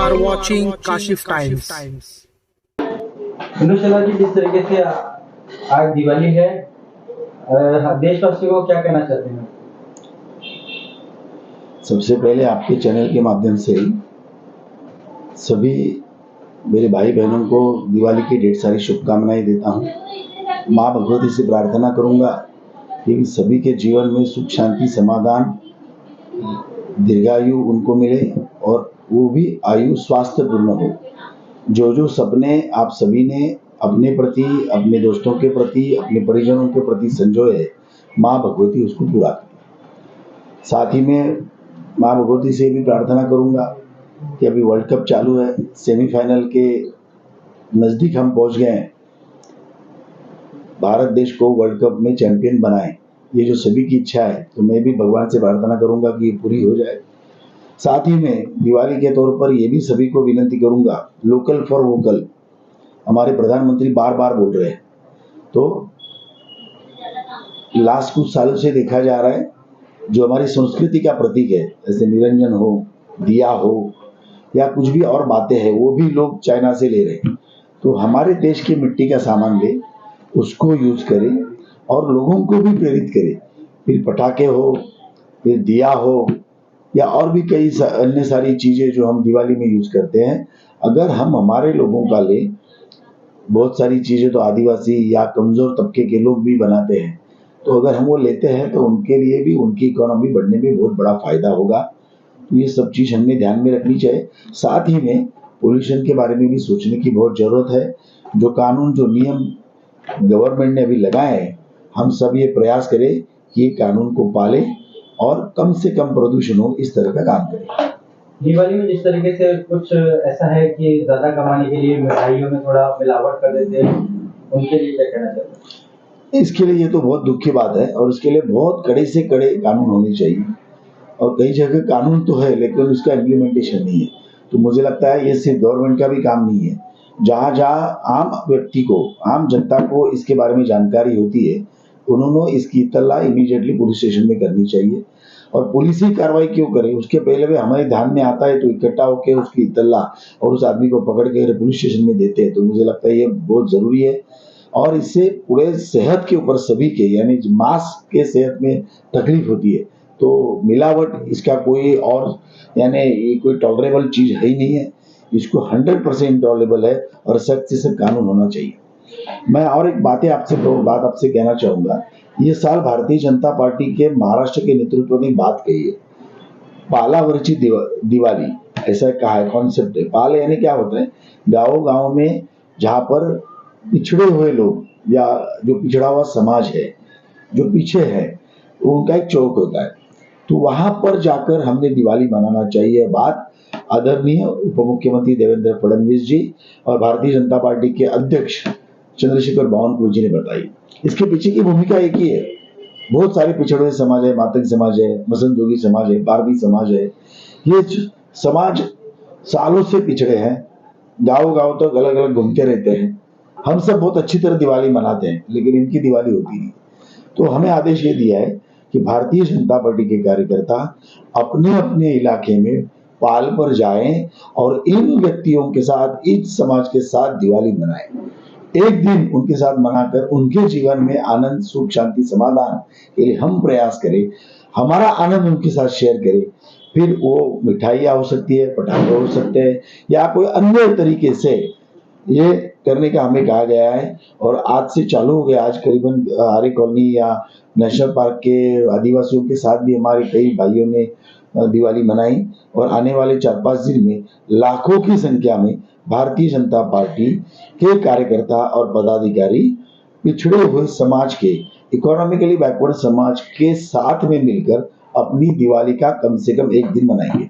are watching Kashif Times. Hindustan जी, जिस तरीके से आज दिवाली है, देशवासियों को क्या कहना चाहते हैं? सबसे पहले आपके चैनल के माध्यम से सभी मेरे भाई बहनों को दिवाली की ढेर सारी शुभकामनाएं देता हूँ। माँ भगवती से प्रार्थना करूँगा कि सभी के जीवन में सुख शांति समाधान दीर्घायु उनको मिले और वो भी आयु स्वास्थ्यपूर्ण हो। जो सपने आप सभी ने अपने प्रति, अपने दोस्तों के प्रति, अपने परिजनों के प्रति संजोए है, माँ भगवती उसको पूरा करे। साथ ही में माँ भगवती से भी प्रार्थना करूँगा कि अभी वर्ल्ड कप चालू है, सेमीफाइनल के नज़दीक हम पहुँच गए हैं। भारत देश को वर्ल्ड कप में चैंपियन बनाए, ये जो सभी की इच्छा है, तो मैं भी भगवान से प्रार्थना करूँगा कि ये पूरी हो जाए। साथ ही में दिवाली के तौर पर ये भी सभी को विनती करूँगा, लोकल फॉर वोकल हमारे प्रधानमंत्री बार बार बोल रहे हैं, तो लास्ट कुछ सालों से देखा जा रहा है जो हमारी संस्कृति का प्रतीक है, जैसे निरंजन हो, दिया हो या कुछ भी और बातें हैं, वो भी लोग चाइना से ले रहे हैं। तो हमारे देश के मिट्टी का सामान ले, उसको यूज करें और लोगों को भी प्रेरित करें। फिर पटाखे हो, फिर दिया हो या और भी कई अन्य सारी चीज़ें जो हम दिवाली में यूज करते हैं, अगर हम हमारे लोगों का ले, बहुत सारी चीज़ें तो आदिवासी या कमज़ोर तबके के लोग भी बनाते हैं, तो अगर हम वो लेते हैं तो उनके लिए भी, उनकी इकोनॉमी बढ़ने में बहुत बड़ा फायदा होगा। तो ये सब चीज़ हमने ध्यान में रखनी चाहिए। साथ ही में पोल्यूशन के बारे में भी सोचने की बहुत ज़रूरत है। जो कानून, जो नियम गवर्नमेंट ने अभी लगाए हैं, हम सब ये प्रयास करें कि ये कानून को पालें और कम से कम प्रदूषण हो, इस तरह का काम करें। दिवाली में जिस तरीके से कुछ ऐसा है कि ज्यादा कमाने के लिए मिठाइयों में थोड़ा मिलावट कर देते हैं, उनके लिए क्या कहना चाहते हैं? इसके लिए ये तो बहुत दुख की बात है और इसके लिए बहुत कड़े से कड़े कानून होने चाहिए। और कई जगह कानून तो है लेकिन उसका इम्प्लीमेंटेशन नहीं है। तो मुझे लगता है ये सिर्फ गवर्नमेंट का भी काम नहीं है। जहाँ जहाँ आम व्यक्ति को, आम जनता को इसके बारे में जानकारी होती है, उन्होंने इसकी इत्तला इमीडिएटली पुलिस स्टेशन में करनी चाहिए। और पुलिस ही कार्रवाई क्यों करे, उसके पहले भी हमारे ध्यान में आता है तो इकट्ठा होकर उसकी इत्तला और उस आदमी को पकड़ के पुलिस स्टेशन में देते हैं। तो मुझे लगता है ये बहुत ज़रूरी है और इससे पूरे सेहत के ऊपर सभी के, यानी मास के सेहत में तकलीफ होती है। तो मिलावट इसका कोई और, यानी ये कोई टॉलरेबल चीज़ है ही नहीं है। इसको 100% टॉलरेबल है और सख्त से सख्त कानून होना चाहिए। मैं और एक बात आपसे कहना चाहूँगा। ये साल भारतीय जनता पार्टी के महाराष्ट्र के नेतृत्व ने बात कही है, पालावरची दिवाली, ऐसा कहा है, कॉन्सेप्ट है। पाले यानी क्या होता है, गाँव में जहाँ पर पिछड़े हुए लोग या जो पिछड़ा हुआ समाज है, जो पीछे है, उनका एक चौक होता है, तो वहां पर जाकर हमने दिवाली मनाना चाहिए। बात आदरणीय उप मुख्यमंत्री देवेंद्र फडणवीस जी और भारतीय जनता पार्टी के अध्यक्ष चंद्रशेखर बावनकुळे जी ने बताई। इसके पीछे की भूमिका एक ही है। बहुत सारे पिछड़े हुए समाज है, मातंग समाज है, मसन जोगी समाज है, पारधी समाज है। ये समाज सालों से पिछड़े हैं, गाँव तो अलग अलग घूमते रहते हैं। हम सब बहुत अच्छी तरह दिवाली मनाते हैं लेकिन इनकी दिवाली होती नहीं। तो हमें आदेश ये दिया है कि भारतीय जनता पार्टी के कार्यकर्ता अपने अपने इलाके में पाल पर जाएं और इन व्यक्तियों के साथ, इस समाज के साथ दिवाली मनाएं। एक दिन उनके साथ मनाकर उनके जीवन में आनंद, सुख, शांति, समाधान के लिए हम प्रयास करें, हमारा आनंद उनके साथ शेयर करें। फिर वो मिठाइयाँ हो सकती है, पटाखे हो सकते हैं या कोई अन्य तरीके से ये करने का हमें कहा गया है। और आज से चालू हो गया। आज करीबन आर्य कॉलोनी या नेशनल पार्क के आदिवासियों के साथ भी हमारे कई भाइयों ने दिवाली मनाई और आने वाले 4-5 दिन में लाखों की संख्या में भारतीय जनता पार्टी के कार्यकर्ता और पदाधिकारी पिछड़े हुए समाज के, इकोनॉमिकली बैकवर्ड समाज के साथ में मिलकर अपनी दिवाली का कम से कम एक दिन मनाएंगे।